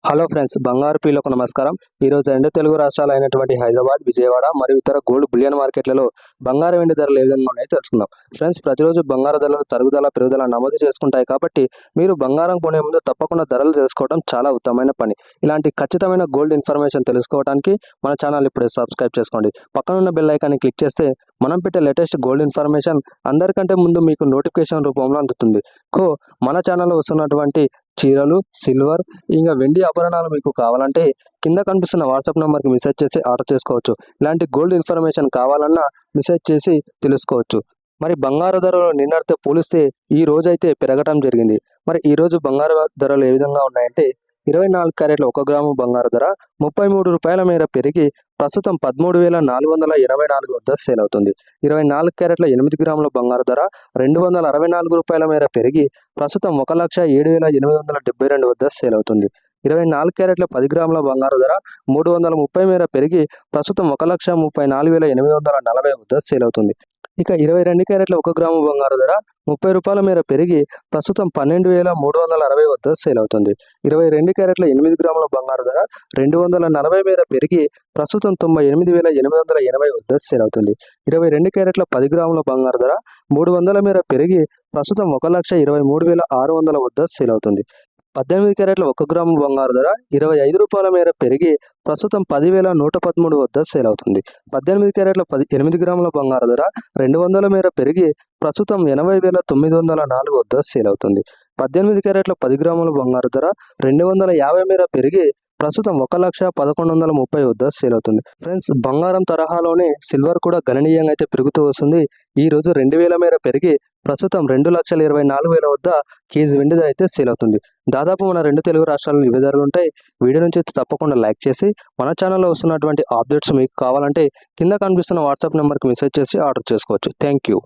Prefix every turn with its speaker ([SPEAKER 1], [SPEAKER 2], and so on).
[SPEAKER 1] Hello friends, బంగారు ప్రియులకు నమస్కారం. ఈరోజు రెండు తెలుగు రాష్ట్రాలు అయినటువంటి హైదరాబాద్, విజయవాడ మరియు ఇతర గోల్డ్ బులియన్ మార్కెట్లలో బంగారం వెండి ధరలు ఏ విధంగా ఉన్నాయో తెలుసుకుందాం. ఫ్రెండ్స్, ప్రతిరోజు బంగారు ధరలు తరుగుదల పెరుగుదల నమోదు చేసుకుంటాయి కాబట్టి మీరు బంగారం కొనే ముందు తప్పకుండా ధరలు తెలుసుకోవడం చాలా ఉత్తమమైన పని. ఇలాంటి ఖచ్చితమైన గోల్డ్ ఇన్ఫర్మేషన్ తెలుసుకోవడానికి మన ఛానల్ ఇప్పుడే సబ్స్క్రైబ్ చేసుకోండి. పక్కనున్న బెల్ ఐకాన్ని క్లిక్ చేస్తే మనం పెట్టే లేటెస్ట్ గోల్డ్ ఇన్ఫర్మేషన్ అందరికంటే ముందు మీకు నోటిఫికేషన్ రూపంలో అందుతుంది. మన ఛానల్లో వస్తున్నటువంటి చీరలు, సిల్వర్ ఇంకా వెండి ఆభరణాలు మీకు కావాలంటే కింద కనిపిస్తున్న వాట్సాప్ నెంబర్కి మెసేజ్ చేసి ఆర్డర్ చేసుకోవచ్చు. ఇలాంటి గోల్డ్ ఇన్ఫర్మేషన్ కావాలన్నా మెసేజ్ చేసి తెలుసుకోవచ్చు. మరి బంగారు ధరలు నిన్నటితో పోలిస్తే ఈ రోజైతే పెరగటం జరిగింది. మరి ఈ రోజు బంగారు ధరలు ఏ విధంగా ఉన్నాయంటే 24 క్యారెట్ల 1 గ్రాము బంగారు ధర 33 రూపాయల మేర పెరిగి ప్రస్తుతం 13,484 వద్ద సేల్ అవుతుంది. 24 క్యారెట్ల 8 గ్రాముల బంగారు ధర 264 రూపాయల మేర పెరిగి ప్రస్తుతం 1,07,872 వద్ద సేల్ అవుతుంది. 24 క్యారెట్ల 10 గ్రాముల బంగారు ధర 330 మేర పెరిగి ప్రస్తుతం 1,34,840 వద్ద సేల్ అవుతుంది. ఇక 22 క్యారెట్ల 1 గ్రాము బంగారు ధర 30 రూపాయల మేర పెరిగి ప్రస్తుతం 12,360 వద్ద సేల్ అవుతుంది. 22 క్యారెట్ల 8 గ్రాముల బంగారు ధర 240 మేర పెరిగి ప్రస్తుతం 98,880 వద్ద సేల్ అవుతుంది. 22 క్యారెట్ల 10 గ్రాముల బంగారు ధర 300 మేర పెరిగి ప్రస్తుతం 1,23,600 వద్ద సేల్ అవుతుంది. 18 క్యారెట్ల 1 గ్రాము బంగారు ధర 25 రూపాయల మేర పెరిగి ప్రస్తుతం 10,113 వద్ద సేల్ అవుతుంది. 18 క్యారెట్ల 8 గ్రాముల బంగారు ధర 200 మేర పెరిగి ప్రస్తుతం 80,904 వద్ద సేల్ అవుతుంది. 18 క్యారెట్ల 10 గ్రాముల బంగారు ధర 250 మేర పెరిగి ప్రస్తుతం 1,11,30 వద్ద సేల్ అవుతుంది. ఫ్రెండ్స్, బంగారం తరహాలోనే సిల్వర్ కూడా గణనీయంగా అయితే పెరుగుతూ వస్తుంది. ఈ రోజు 2,000 మేర పెరిగి ప్రస్తుతం 2,24,000 వద్ద కేజీ వెండి ధర అయితే సేల్ అవుతుంది. దాదాపు మన రెండు తెలుగు రాష్ట్రాల్లో ఇవే ధరలు ఉంటాయి. వీడియో నుంచి తప్పకుండా లైక్ చేసి మన ఛానల్లో వస్తున్నటువంటి అప్డేట్స్ మీకు కావాలంటే కింద కనిపిస్తున్న వాట్సాప్ నెంబర్కి మెసేజ్ చేసి ఆర్డర్ చేసుకోవచ్చు. Thank you.